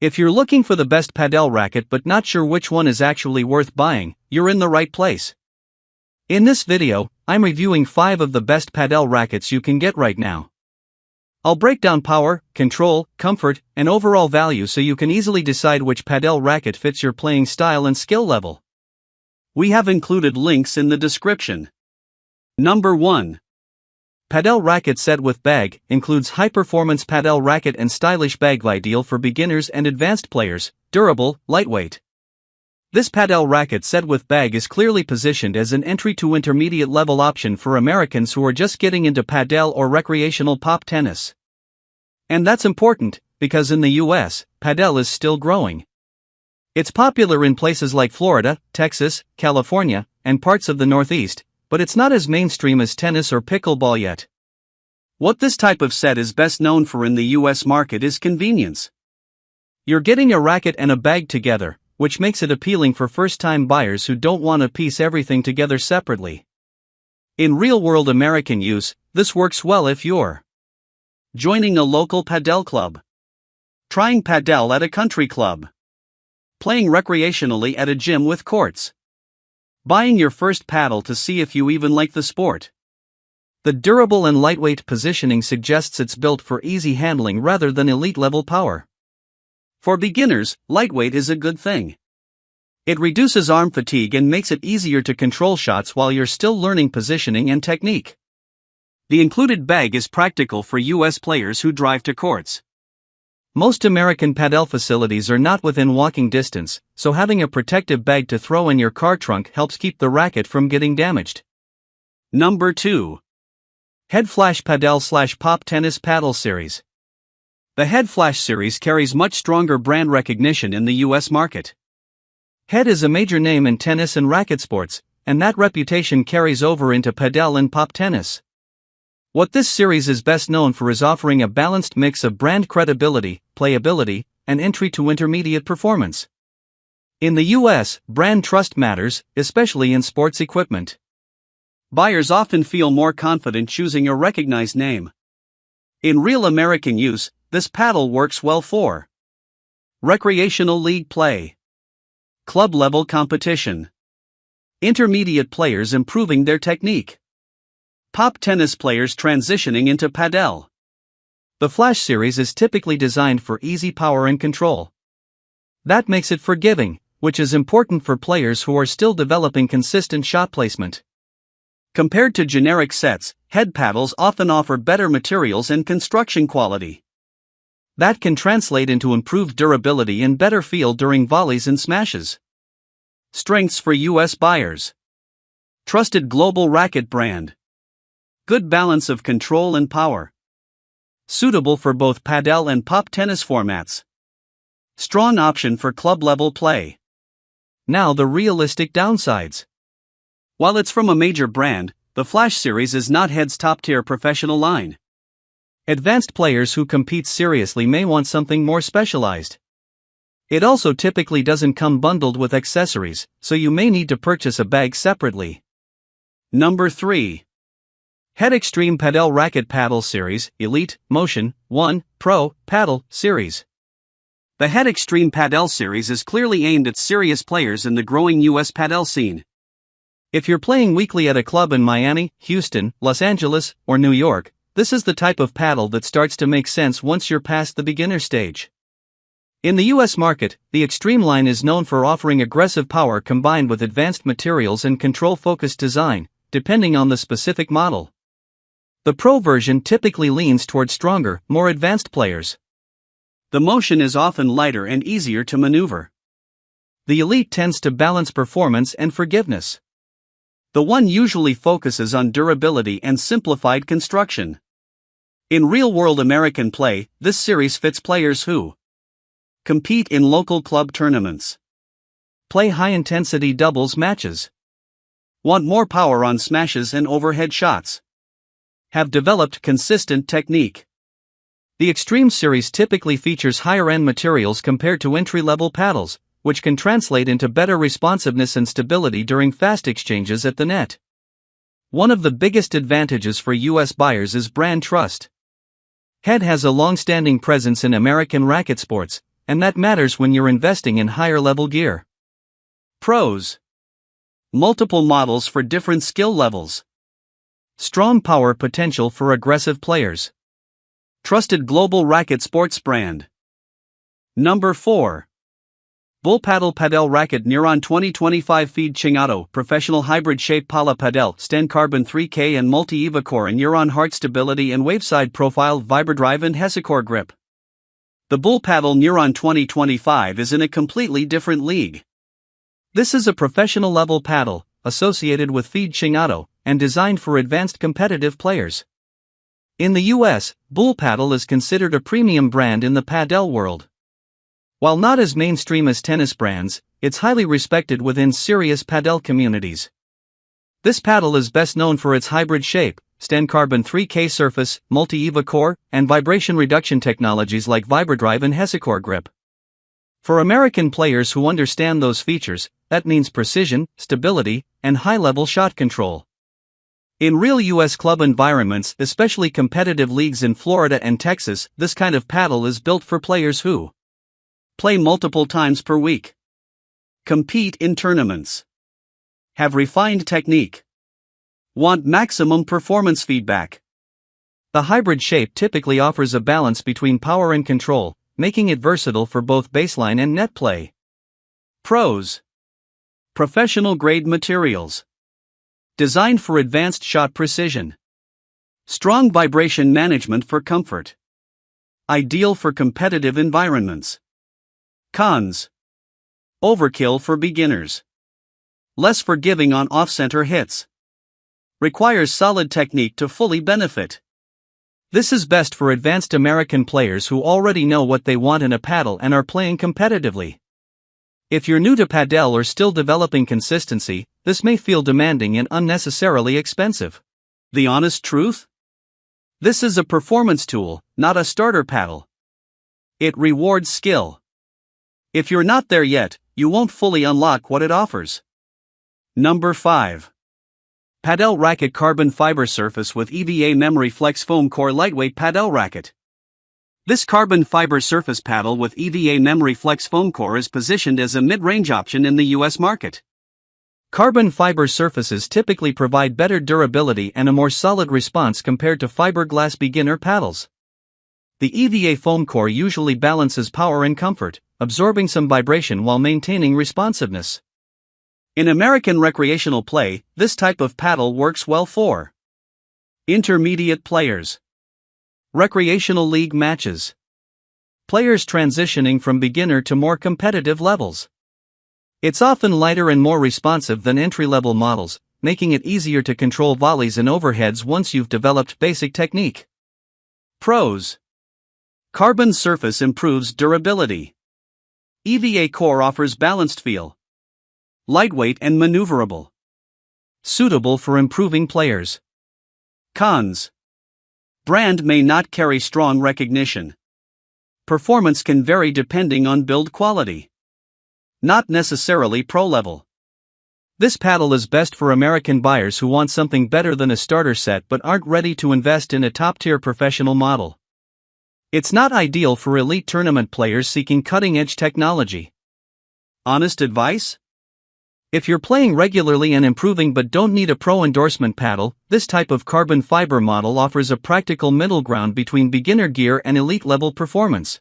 If you're looking for the best Padel racket but not sure which one is actually worth buying, you're in the right place. In this video, I'm reviewing 5 of the best Padel rackets you can get right now. I'll break down power, control, comfort, and overall value so you can easily decide which Padel racket fits your playing style and skill level. We have included links in the description. Number 1. Padel Racket Set with Bag includes high-performance Padel racket and stylish bag ideal for beginners and advanced players, durable, lightweight. This Padel racket set with bag is clearly positioned as an entry to intermediate level option for Americans who are just getting into Padel or recreational pop tennis. And that's important, because in the US, Padel is still growing. It's popular in places like Florida, Texas, California, and parts of the Northeast, but it's not as mainstream as tennis or pickleball yet. What this type of set is best known for in the US market is convenience. You're getting a racket and a bag together, which makes it appealing for first-time buyers who don't want to piece everything together separately. In real-world American use, this works well if you're joining a local Padel club, trying Padel at a country club, playing recreationally at a gym with courts, buying your first paddle to see if you even like the sport. The durable and lightweight positioning suggests it's built for easy handling rather than elite-level power. For beginners, lightweight is a good thing. It reduces arm fatigue and makes it easier to control shots while you're still learning positioning and technique. The included bag is practical for US players who drive to courts. Most American Padel facilities are not within walking distance, so having a protective bag to throw in your car trunk helps keep the racket from getting damaged. Number 2. Head Flash Padel / Pop Tennis Paddle Series. The Head Flash series carries much stronger brand recognition in the US market. Head is a major name in tennis and racket sports, and that reputation carries over into Padel and pop tennis. What this series is best known for is offering a balanced mix of brand credibility, playability, and entry to intermediate performance. In the US, brand trust matters, especially in sports equipment. Buyers often feel more confident choosing a recognized name. In real American use, this paddle works well for recreational league play, club-level competition, intermediate players improving their technique, pop tennis players transitioning into Padel. The Flash series is typically designed for easy power and control. That makes it forgiving, which is important for players who are still developing consistent shot placement. Compared to generic sets, head paddles often offer better materials and construction quality. That can translate into improved durability and better feel during volleys and smashes. Strengths for US buyers. Trusted global racket brand. Good balance of control and power. Suitable for both Padel and pop tennis formats. Strong option for club-level play. Now the realistic downsides. While it's from a major brand, the Flash series is not Head's top-tier professional line. Advanced players who compete seriously may want something more specialized. It also typically doesn't come bundled with accessories, so you may need to purchase a bag separately. Number 3. Head Extreme Padel Racket Paddle Series, Elite, Motion, 1, Pro, Paddle, Series. The Head Extreme Padel Series is clearly aimed at serious players in the growing US Padel scene. If you're playing weekly at a club in Miami, Houston, Los Angeles, or New York, this is the type of paddle that starts to make sense once you're past the beginner stage. In the US market, the Extreme line is known for offering aggressive power combined with advanced materials and control-focused design, depending on the specific model. The Pro version typically leans toward stronger, more advanced players. The Motion is often lighter and easier to maneuver. The Elite tends to balance performance and forgiveness. The One usually focuses on durability and simplified construction. In real-world American play, this series fits players who compete in local club tournaments, play high-intensity doubles matches, want more power on smashes and overhead shots, have developed consistent technique. The Extreme series typically features higher-end materials compared to entry-level paddles, which can translate into better responsiveness and stability during fast exchanges at the net. One of the biggest advantages for US buyers is brand trust. Head has a long-standing presence in American racket sports, and that matters when you're investing in higher level gear. Pros: multiple models for different skill levels. Strong power potential for aggressive players. Trusted global racket sports brand. Number 4. Bull Paddle Padel Racket Neuron 2025 Feed Chingato Professional Hybrid Shape Pala Padel Sten Carbon 3K and Multi-EVA Core and Neuron Heart Stability and Waveside Profile Vibradrive and Hesicore Grip. The Bull Paddle Neuron 2025 is in a completely different league. This is a professional level paddle, associated with Feed Chingato, and designed for advanced competitive players. In the US, Bull Paddle is considered a premium brand in the padel world. While not as mainstream as tennis brands, it's highly respected within serious padel communities. This paddle is best known for its hybrid shape, Sten Carbon 3K surface, Multi-EVA Core, and vibration reduction technologies like Vibradrive and Hesicore Grip. For American players who understand those features, that means precision, stability, and high-level shot control. In real US club environments, especially competitive leagues in Florida and Texas, this kind of paddle is built for players who play multiple times per week, compete in tournaments, have refined technique, want maximum performance feedback. The hybrid shape typically offers a balance between power and control, making it versatile for both baseline and net play. Pros: professional grade materials. Designed for advanced shot precision. Strong vibration management for comfort. Ideal for competitive environments. Cons: overkill for beginners. Less forgiving on off-center hits. Requires solid technique to fully benefit. This is best for advanced American players who already know what they want in a paddle and are playing competitively. If you're new to padel or still developing consistency, this may feel demanding and unnecessarily expensive. The honest truth? This is a performance tool, not a starter paddle. It rewards skill. If you're not there yet, you won't fully unlock what it offers. Number 5. Padel Racket Carbon Fiber Surface with EVA Memory Flex Foam Core Lightweight Padel Racket. This carbon fiber surface paddle with EVA Memory Flex Foam Core is positioned as a mid-range option in the US market. Carbon fiber surfaces typically provide better durability and a more solid response compared to fiberglass beginner paddles. The EVA foam core usually balances power and comfort, absorbing some vibration while maintaining responsiveness. In American recreational play, this type of paddle works well for intermediate players, recreational league matches, players transitioning from beginner to more competitive levels. It's often lighter and more responsive than entry-level models, making it easier to control volleys and overheads once you've developed basic technique. Pros: carbon surface improves durability. EVA core offers balanced feel. Lightweight and maneuverable. Suitable for improving players. Cons: brand may not carry strong recognition. Performance can vary depending on build quality. Not necessarily pro-level. This paddle is best for American buyers who want something better than a starter set but aren't ready to invest in a top-tier professional model. It's not ideal for elite tournament players seeking cutting-edge technology. Honest advice? If you're playing regularly and improving but don't need a pro endorsement paddle, this type of carbon fiber model offers a practical middle ground between beginner gear and elite level performance.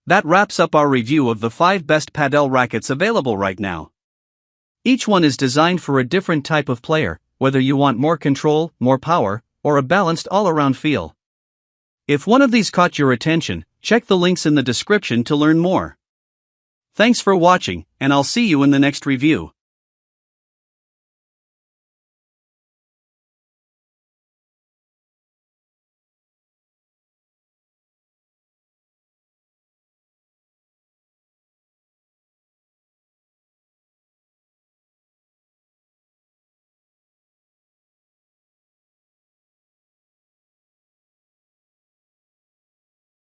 That wraps up our review of the 5 best padel rackets available right now. Each one is designed for a different type of player, whether you want more control, more power, or a balanced all-around feel. If one of these caught your attention, check the links in the description to learn more. Thanks for watching, and I'll see you in the next review.